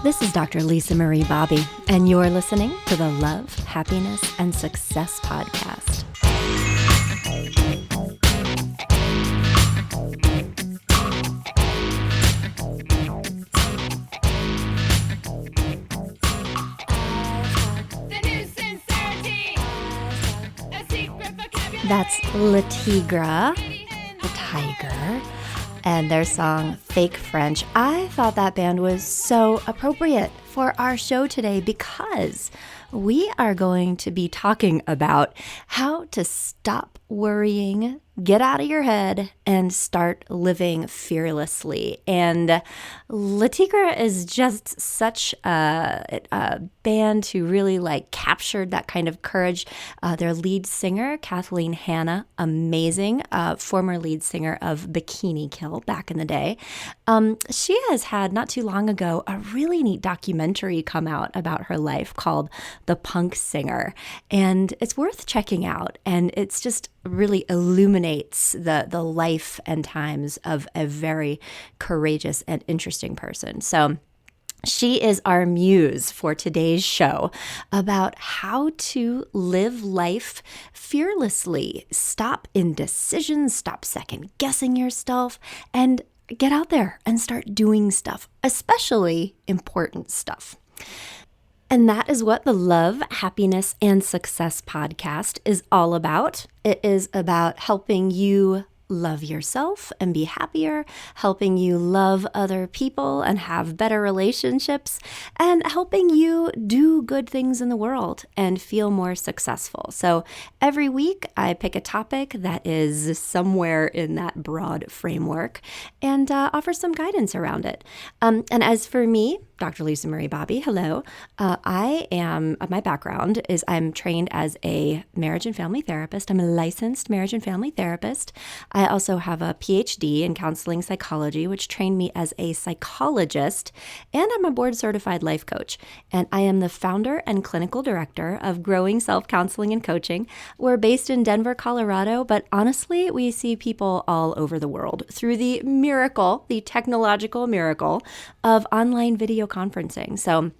This is Dr. Lisa Marie Bobby, and you're listening to the Love, Happiness, and Success Podcast. That's La Tigra, the tiger, and their song Fake French. I thought that band was so appropriate for our show today because we are going to be talking about how to stop worrying, get out of your head, and start living fearlessly. And La Tigra is just such a band who really captured that kind of courage. Their lead singer, Kathleen Hanna, amazing, former lead singer of Bikini Kill back in the day. She has had not too long ago a really neat documentary come out about her life called The Punk Singer, and it's worth checking out. And it's just really illuminates the life and times of a very courageous and interesting person. So she is our muse for today's show about how to live life fearlessly, stop indecision, stop second guessing yourself, and get out there and start doing stuff, especially important stuff. And that is what the Love, Happiness, and Success podcast is all about. It is about helping you love yourself and be happier, helping you love other people and have better relationships, and helping you do good things in the world and feel more successful. So every week I pick a topic that is somewhere in that broad framework and offer some guidance around it. And as for me, Dr. Lisa Marie Bobby, hello. My background is I'm trained as a marriage and family therapist. I'm a licensed marriage and family therapist. I also have a PhD in counseling psychology, which trained me as a psychologist, and I'm a board certified life coach. And I am the founder and clinical director of Growing Self-Counseling and Coaching. We're based in Denver, Colorado, but honestly, we see people all over the world through the miracle, the technological miracle of online video conferencing. So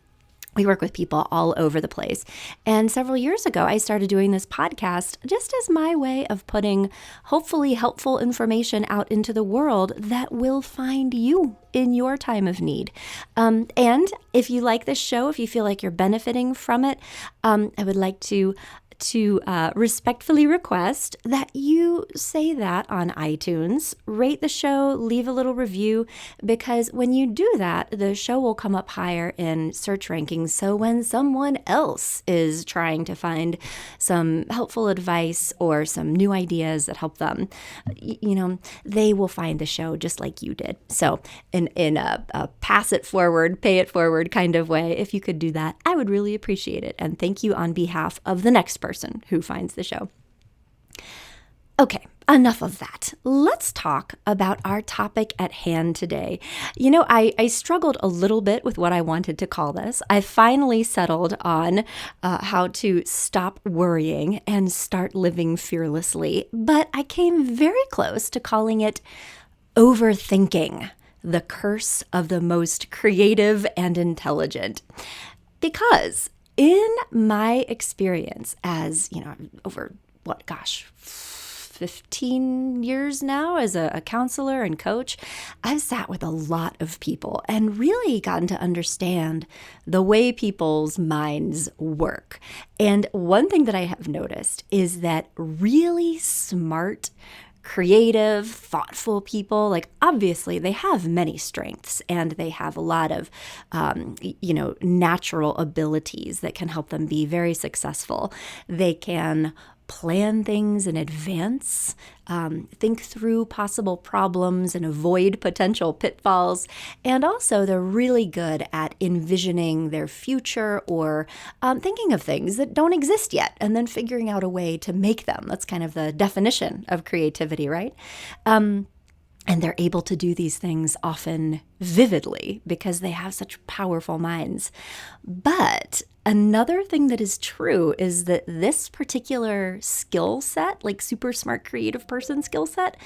we work with people all over the place. And several years ago, I started doing this podcast just as my way of putting hopefully helpful information out into the world that will find you in your time of need. And if you like this show, if you feel like you're benefiting from it, I would like to respectfully request that you say that on iTunes, rate the show, leave a little review, because when you do that, the show will come up higher in search rankings. So when someone else is trying to find some helpful advice or some new ideas that help them, they will find the show just like you did. So in a pass it forward, pay it forward kind of way, if you could do that, I would really appreciate it. And thank you on behalf of the next person who finds the show. Okay, enough of that. Let's talk about our topic at hand today. I struggled a little bit with what I wanted to call this. I finally settled on how to stop worrying and start living fearlessly, but I came very close to calling it Overthinking, the curse of the most creative and intelligent. Because in my experience as, over 15 years now as a counselor and coach, I've sat with a lot of people and really gotten to understand the way people's minds work. And one thing that I have noticed is that really smart, creative, thoughtful people, obviously they have many strengths and they have a lot of, natural abilities that can help them be very successful. They can plan things in advance, think through possible problems and avoid potential pitfalls. And also they're really good at envisioning their future or thinking of things that don't exist yet and then figuring out a way to make them. That's kind of the definition of creativity, right? And they're able to do these things often vividly because they have such powerful minds. But another thing that is true is that this particular skill set, super smart creative person skill set,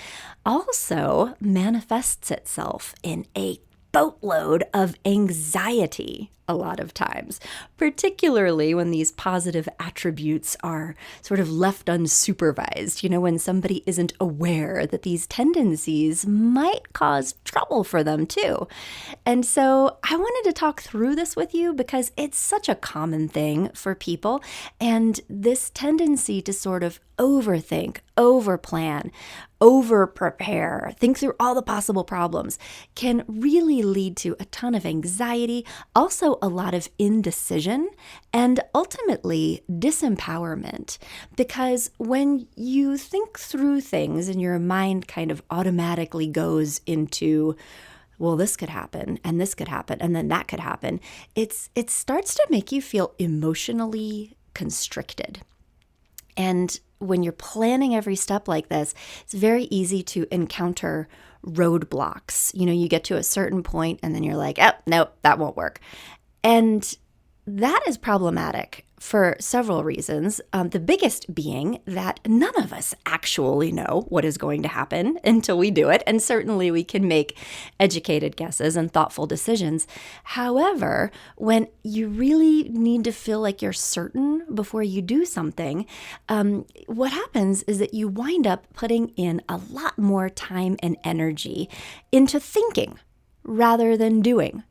also manifests itself in a boatload of anxiety a lot of times, particularly when these positive attributes are sort of left unsupervised, when somebody isn't aware that these tendencies might cause trouble for them too. And so I wanted to talk through this with you because it's such a common thing for people, and this tendency to sort of overthink, overplan, over-prepare, think through all the possible problems can really lead to a ton of anxiety, also a lot of indecision, and ultimately disempowerment. Because when you think through things and your mind kind of automatically goes into, well, this could happen, and this could happen, and then that could happen, it starts to make you feel emotionally constricted. And when you're planning every step like this, it's very easy to encounter roadblocks. You get to a certain point and then you're like, oh, nope, that won't work. And that is problematic for several reasons. The biggest being that none of us actually know what is going to happen until we do it. And certainly we can make educated guesses and thoughtful decisions. However, when you really need to feel like you're certain before you do something, what happens is that you wind up putting in a lot more time and energy into thinking rather than doing.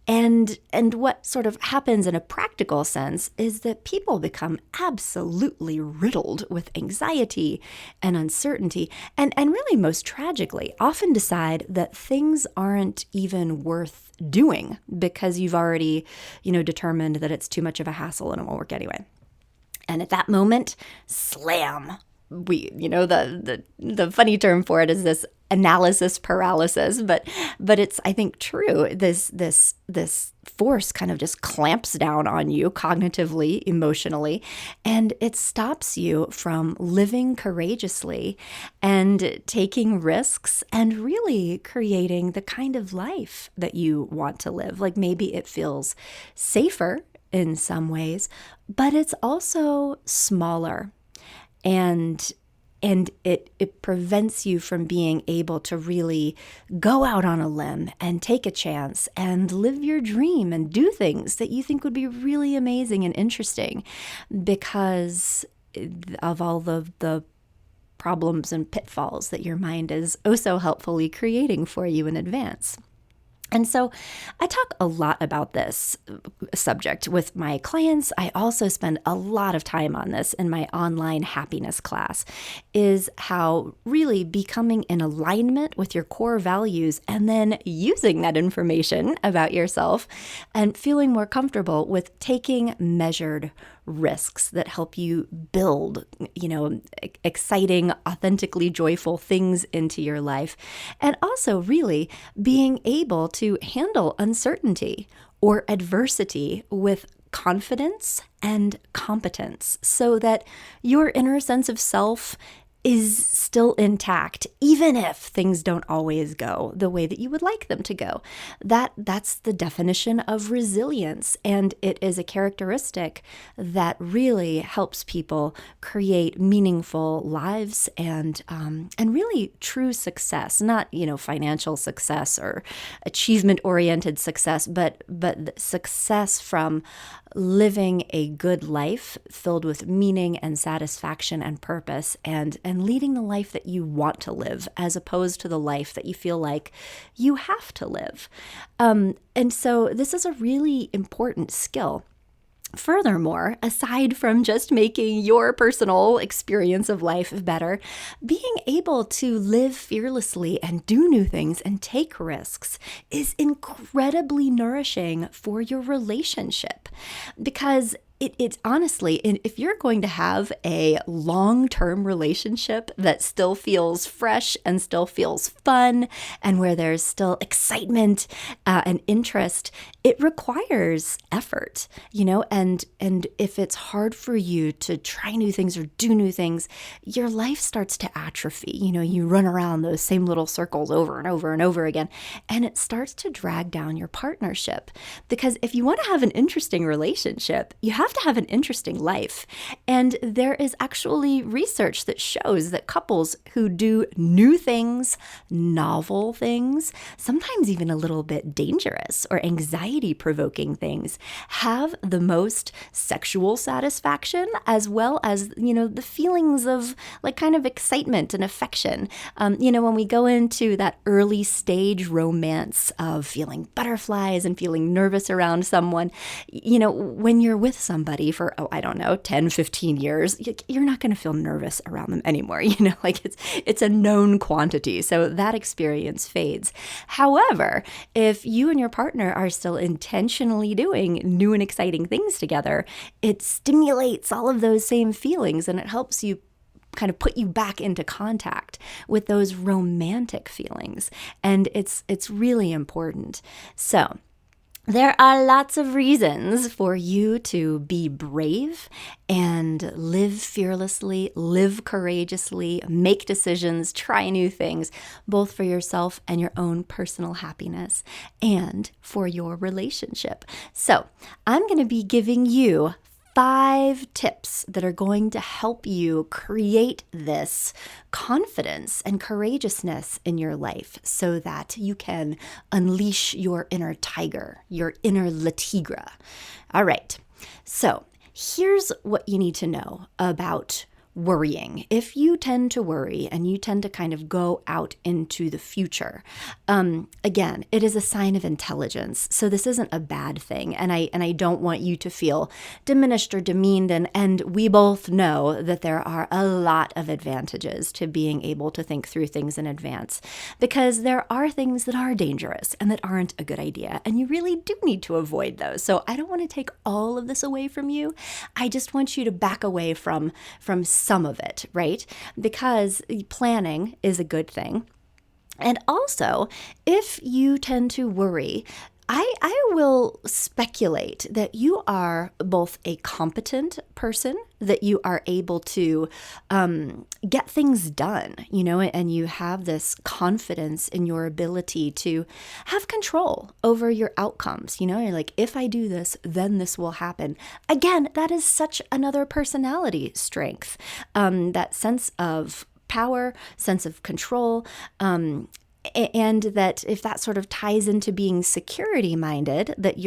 And what sort of happens in a practical sense is that people become absolutely riddled with anxiety and uncertainty, and really most tragically, often decide that things aren't even worth doing because you've already, determined that it's too much of a hassle and it won't work anyway. And at that moment, slam. The funny term for it is this analysis paralysis, but it's, I think, true. This force kind of just clamps down on you cognitively, emotionally, and it stops you from living courageously and taking risks and really creating the kind of life that you want to live. Like maybe it feels safer in some ways, but it's also smaller. And it prevents you from being able to really go out on a limb and take a chance and live your dream and do things that you think would be really amazing and interesting because of all the problems and pitfalls that your mind is oh so helpfully creating for you in advance. And so I talk a lot about this subject with my clients. I also spend a lot of time on this in my online happiness class, is how really becoming in alignment with your core values and then using that information about yourself and feeling more comfortable with taking measured risks that help you build, exciting, authentically joyful things into your life. And also really being able to handle uncertainty or adversity with confidence and competence so that your inner sense of self is still intact, even if things don't always go the way that you would like them to go. That's the definition of resilience, and it is a characteristic that really helps people create meaningful lives and really true success. Not financial success or achievement-oriented success, but success from living a good life filled with meaning and satisfaction and purpose, and leading the life that you want to live as opposed to the life that you feel like you have to live. And so this is a really important skill. Furthermore, aside from just making your personal experience of life better, being able to live fearlessly and do new things and take risks is incredibly nourishing for your relationship. Because it's honestly, if you're going to have a long-term relationship that still feels fresh and still feels fun and where there's still excitement and interest, it requires effort, and if it's hard for you to try new things or do new things, your life starts to atrophy. You run around those same little circles over and over and over again, and it starts to drag down your partnership. Because if you want to have an interesting relationship, you have have to have an interesting life. And there is actually research that shows that couples who do new things, novel things, sometimes even a little bit dangerous or anxiety-provoking things, have the most sexual satisfaction, as well as, the feelings of like kind of excitement and affection. When we go into that early stage romance of feeling butterflies and feeling nervous around someone, when you're with somebody for, 10, 15 years, you're not going to feel nervous around them anymore. It's a known quantity. So that experience fades. However, if you and your partner are still intentionally doing new and exciting things together, it stimulates all of those same feelings, and it helps you kind of put you back into contact with those romantic feelings. And it's really important. So there are lots of reasons for you to be brave and live fearlessly, live courageously, make decisions, try new things, both for yourself and your own personal happiness and for your relationship. So I'm going to be giving you 5 tips that are going to help you create this confidence and courageousness in your life so that you can unleash your inner tiger, your inner Le Tigre. All right, so here's what you need to know about worrying. If you tend to worry and you tend to kind of go out into the future, again, it is a sign of intelligence. So this isn't a bad thing. And I don't want you to feel diminished or demeaned. And we both know that there are a lot of advantages to being able to think through things in advance, because there are things that are dangerous and that aren't a good idea. And you really do need to avoid those. So I don't want to take all of this away from you. I just want you to back away from some of it, right? Because planning is a good thing. And also, if you tend to worry, I will speculate that you are both a competent person, that you are able to get things done, and you have this confidence in your ability to have control over your outcomes. You're like, if I do this, then this will happen. Again, that is such another personality strength, that sense of power, sense of control, and that if that sort of ties into being security minded, that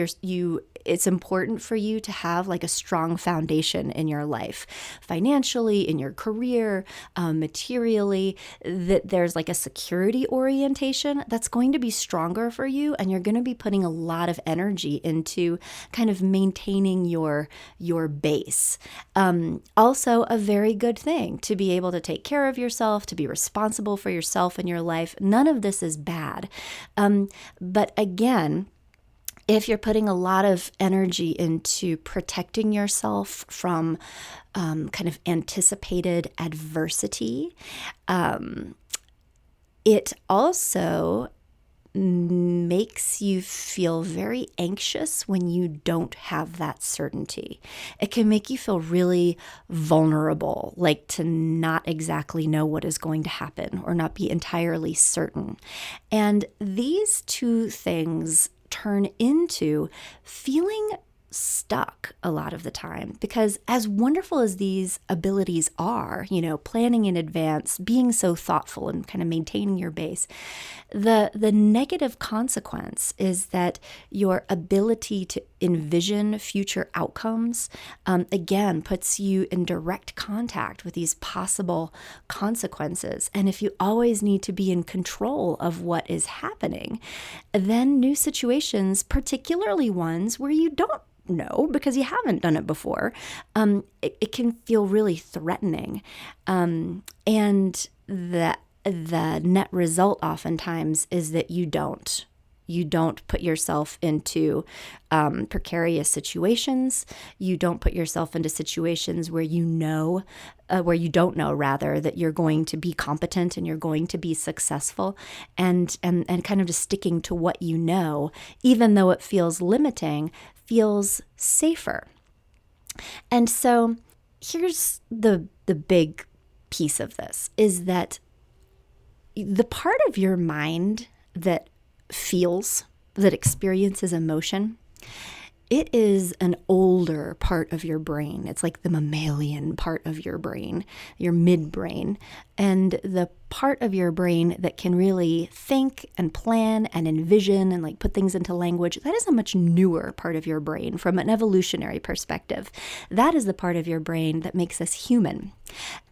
it's important for you to have like a strong foundation in your life, financially, in your career, materially, that there's like a security orientation that's going to be stronger for you. And you're going to be putting a lot of energy into kind of maintaining your base. Also a very good thing to be able to take care of yourself, to be responsible for yourself and your life. None of this is bad. But again, if you're putting a lot of energy into protecting yourself from kind of anticipated adversity, it also makes you feel very anxious when you don't have that certainty. It can make you feel really vulnerable, like to not exactly know what is going to happen or not be entirely certain. And these two things turn into feeling stuck a lot of the time, because as wonderful as these abilities are, planning in advance, being so thoughtful and kind of maintaining your base, the negative consequence is that your ability to envision future outcomes, again, puts you in direct contact with these possible consequences. And if you always need to be in control of what is happening, then new situations, particularly ones where you don't know because you haven't done it before, it can feel really threatening. And the net result oftentimes is that you don't put yourself into precarious situations. You don't put yourself into situations where where you don't know rather that you're going to be competent and you're going to be successful, and kind of just sticking to what you know, even though it feels limiting, feels safer. And so here's the big piece of this, is that the part of your mind that feels, that experiences emotion, it is an older part of your brain. It's like the mammalian part of your brain, your midbrain, and the part of your brain that can really think and plan and envision and like put things into language. That is a much newer part of your brain from an evolutionary perspective. That is the part of your brain that makes us human.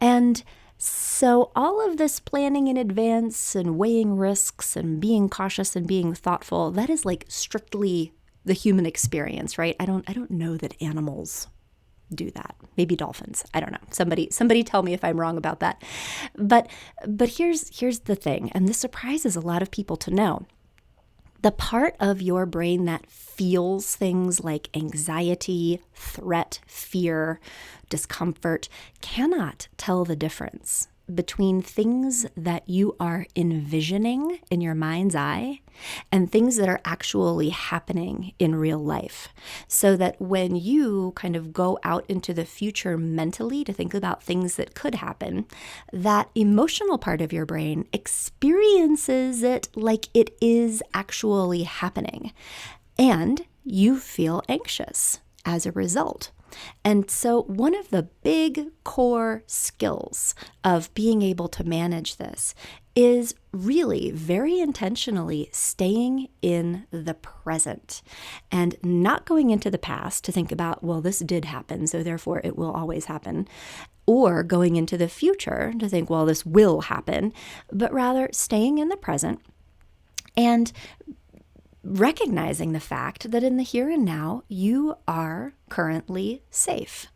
And so all of this planning in advance and weighing risks and being cautious and being thoughtful, that is like strictly the human experience, right? I don't know that animals do that. Maybe dolphins. I don't know. Somebody tell me if I'm wrong about that. But here's the thing, and this surprises a lot of people to know. The part of your brain that feels things like anxiety, threat, fear, discomfort cannot tell the difference between things that you are envisioning in your mind's eye and things that are actually happening in real life. So that when you kind of go out into the future mentally to think about things that could happen, that emotional part of your brain experiences it like it is actually happening. And you feel anxious as a result. And so one of the big core skills of being able to manage this is really very intentionally staying in the present and not going into the past to think about, well, this did happen, so therefore it will always happen, or going into the future to think, well, this will happen, but rather staying in the present and recognizing the fact that in the here and now, you are currently safe.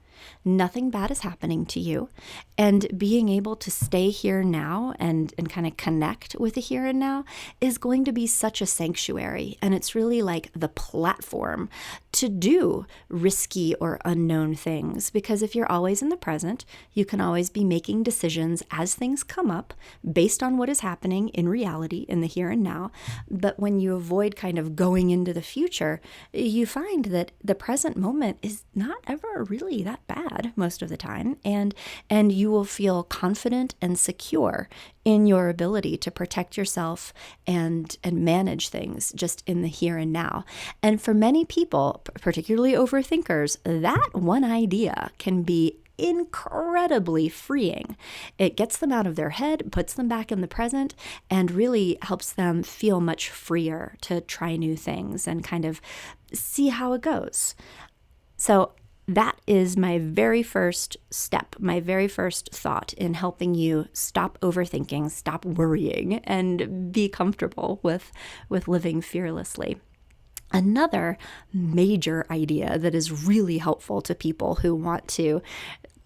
Nothing bad is happening to you. And being able to stay here now and kind of connect with the here and now is going to be such a sanctuary. And it's really like the platform to do risky or unknown things. Because if you're always in the present, you can always be making decisions as things come up based on what is happening in reality in the here and now. But when you avoid kind of going into the future, you find that the present moment is not ever really that bad most of the time, and you will feel confident and secure in your ability to protect yourself and manage things just in the here and now. And for many people, particularly overthinkers, that one idea can be incredibly freeing. It gets them out of their head, puts them back in the present, and really helps them feel much freer to try new things and kind of see how it goes. So that is my very first step, my very first thought in helping you stop overthinking, stop worrying, and be comfortable with living fearlessly. Another major idea that is really helpful to people who want to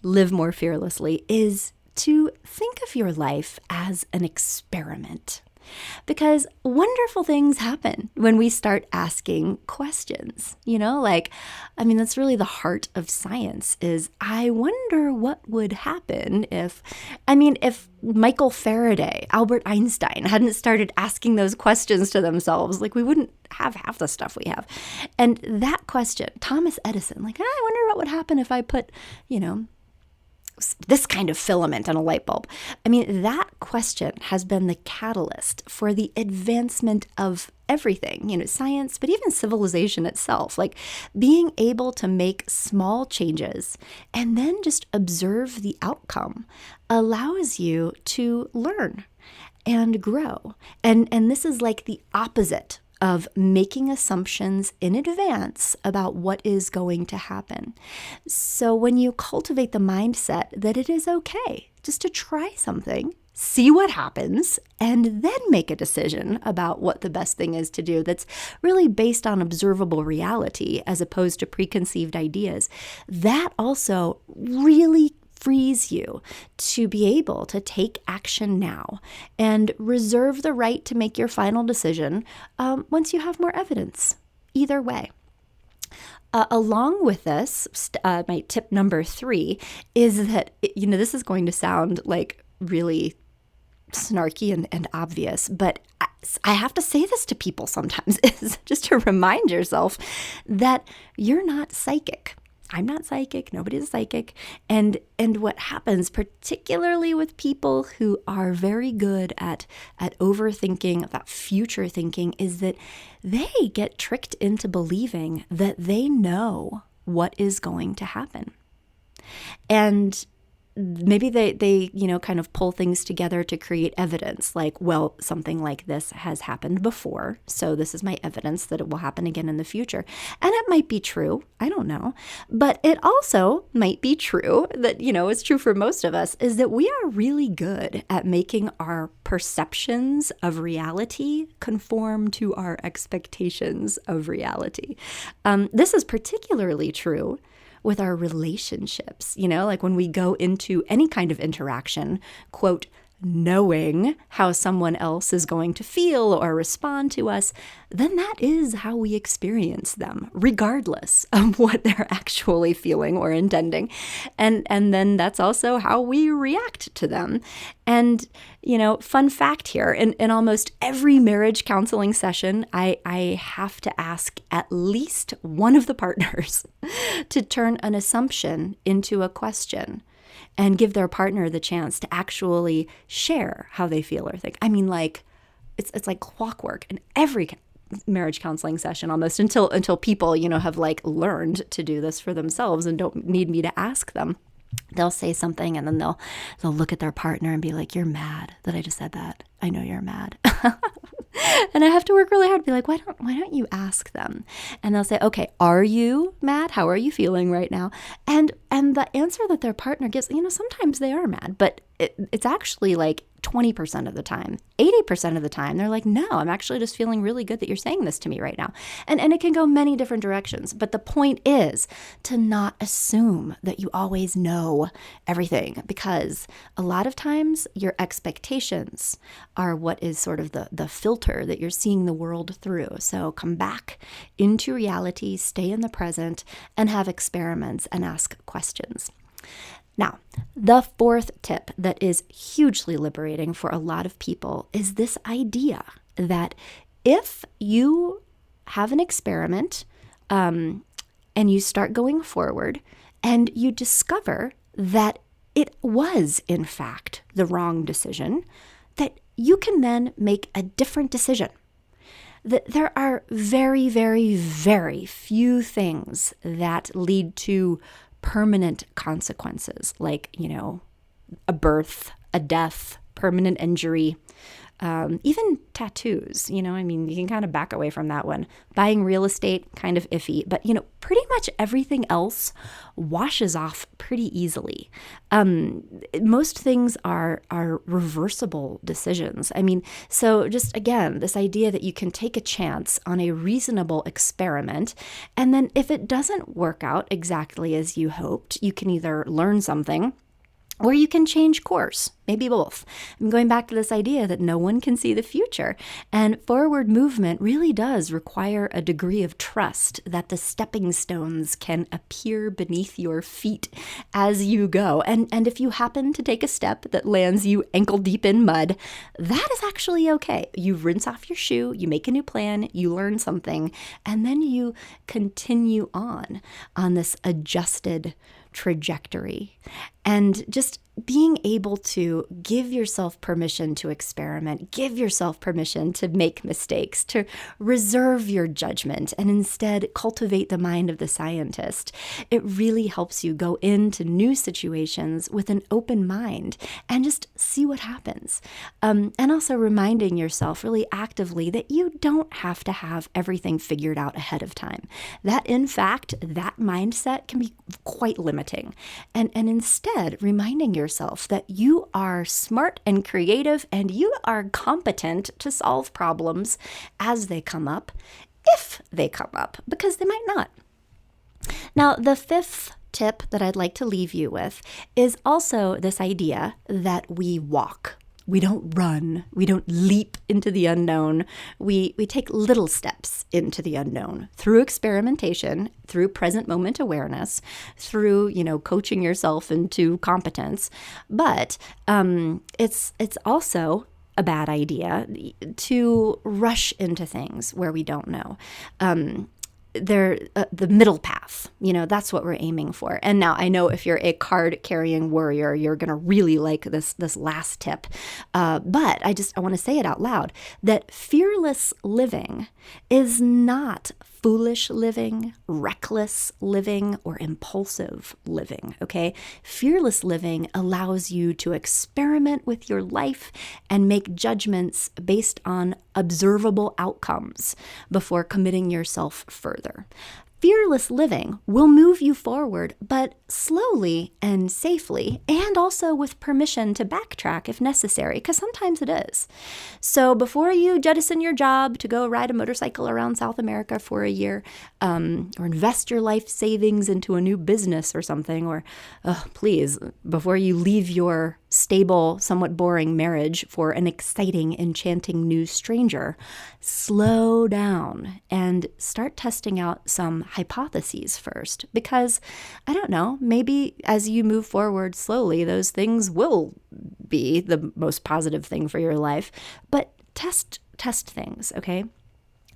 live more fearlessly is to think of your life as an experiment. Because wonderful things happen when we start asking questions, that's really the heart of science is, I wonder what would happen if Michael Faraday, Albert Einstein hadn't started asking those questions to themselves, we wouldn't have half the stuff we have. And that question, Thomas Edison, I wonder what would happen if I put, this kind of filament in a light bulb. That question has been the catalyst for the advancement of everything, science, but even civilization itself, being able to make small changes and then just observe the outcome allows you to learn and grow. And this is like the opposite of making assumptions in advance about what is going to happen. So when you cultivate the mindset that it is okay just to try something, see what happens, and then make a decision about what the best thing is to do that's really based on observable reality as opposed to preconceived ideas, that also really frees you to be able to take action now and reserve the right to make your final decision once you have more evidence. Either way. Along with this, my tip number 3 is that, this is going to sound like really snarky and obvious, but I have to say this to people sometimes, is just to remind yourself that you're not psychic. I'm not psychic. Nobody's psychic. And what happens, particularly with people who are very good at overthinking, that future thinking, is that they get tricked into believing that they know what is going to happen. And maybe they kind of pull things together to create evidence, like, well, something like this has happened before, so this is my evidence that it will happen again in the future. And it might be true, I don't know. But it also might be true that, it's true for most of us, is that we are really good at making our perceptions of reality conform to our expectations of reality. This is particularly true with our relationships, like when we go into any kind of interaction, quote, knowing how someone else is going to feel or respond to us, then that is how we experience them, regardless of what they're actually feeling or intending. And then that's also how we react to them. And, fun fact here, in almost every marriage counseling session, I have to ask at least one of the partners to turn an assumption into a question and give their partner the chance to actually share how they feel or think. I mean, like, it's like clockwork in every marriage counseling session almost, until people, have learned to do this for themselves and don't need me to ask them. They'll say something and then they'll look at their partner and be like, "You're mad that I just said that. I know you're mad." And I have to work really hard to be like, why don't you ask them? And they'll say, "Okay, are you mad? How are you feeling right now?" And the answer that their partner gives, sometimes they are mad, but it's actually like 20% of the time, 80% of the time, they're like, "No, I'm actually just feeling really good that you're saying this to me right now." And it can go many different directions. But the point is to not assume that you always know everything, because a lot of times your expectations are what is sort of the filter that you're seeing the world through. So come back into reality, stay in the present, and have experiments and ask questions. Now, the fourth tip that is hugely liberating for a lot of people is this idea that if you have an experiment and you start going forward and you discover that it was, in fact, the wrong decision, that you can then make a different decision. That there are very, very, very few things that lead to permanent consequences, like, a birth, a death, permanent injury, even tattoos. You can kind of back away from that one. Buying real estate, kind of iffy, but, pretty much everything else washes off pretty easily. Most things are reversible decisions. So just again, this idea that you can take a chance on a reasonable experiment, and then if it doesn't work out exactly as you hoped, you can either learn something or you can change course, maybe both. I'm going back to this idea that no one can see the future. And forward movement really does require a degree of trust that the stepping stones can appear beneath your feet as you go. And if you happen to take a step that lands you ankle deep in mud, that is actually okay. You rinse off your shoe, you make a new plan, you learn something, and then you continue on this adjusted trajectory. And just being able to give yourself permission to experiment, give yourself permission to make mistakes, to reserve your judgment, and instead cultivate the mind of the scientist. It really helps you go into new situations with an open mind and just see what happens. And also reminding yourself really actively that you don't have to have everything figured out ahead of time. That, in fact, that mindset can be quite limiting. And instead, reminding yourself that you are smart and creative and you are competent to solve problems as they come up, if they come up, because they might not. Now, the fifth tip that I'd like to leave you with is also this idea that we walk. We don't run. We don't leap into the unknown. We take little steps into the unknown through experimentation, through present moment awareness, through, coaching yourself into competence. But it's also a bad idea to rush into things where we don't know. they're the middle path. That's what we're aiming for. And now I know if you're a card-carrying warrior, you're going to really like this last tip. But I want to say it out loud, that fearless living is not foolish living, reckless living, or impulsive living, okay? Fearless living allows you to experiment with your life and make judgments based on observable outcomes before committing yourself further. Fearless living will move you forward, but slowly and safely, and also with permission to backtrack if necessary, because sometimes it is. So before you jettison your job to go ride a motorcycle around South America for a year, or invest your life savings into a new business or something, or please, before you leave your stable, somewhat boring marriage for an exciting, enchanting new stranger, slow down and start testing out some hypotheses first. Because, I don't know, maybe as you move forward slowly, those things will be the most positive thing for your life. But test things, okay?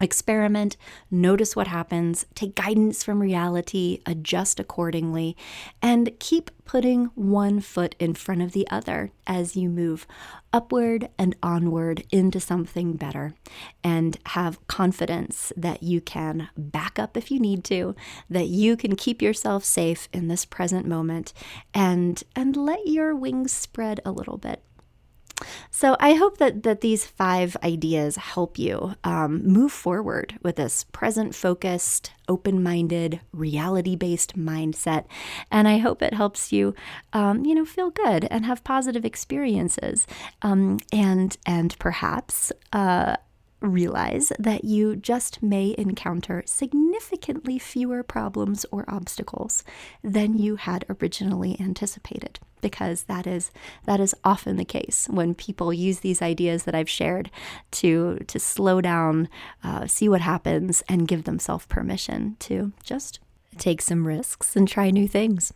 Experiment, notice what happens, take guidance from reality, adjust accordingly, and keep putting one foot in front of the other as you move upward and onward into something better, and have confidence that you can back up if you need to, that you can keep yourself safe in this present moment, and let your wings spread a little bit. So I hope that these 5 ideas help you move forward with this present-focused, open-minded, reality-based mindset. And I hope it helps you, feel good and have positive experiences, and perhaps realize that you just may encounter significantly fewer problems or obstacles than you had originally anticipated, because that is often the case when people use these ideas that I've shared to slow down, see what happens, and give themselves permission to just take some risks and try new things.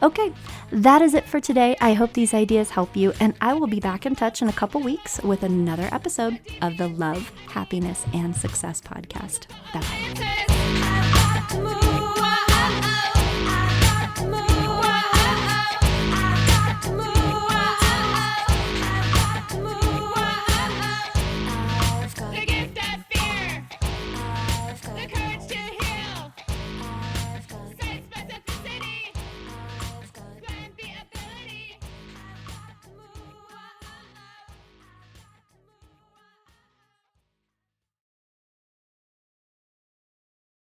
Okay, that is it for today. I hope these ideas help you, and I will be back in touch in a couple weeks with another episode of the Love, Happiness, and Success podcast. Bye-bye.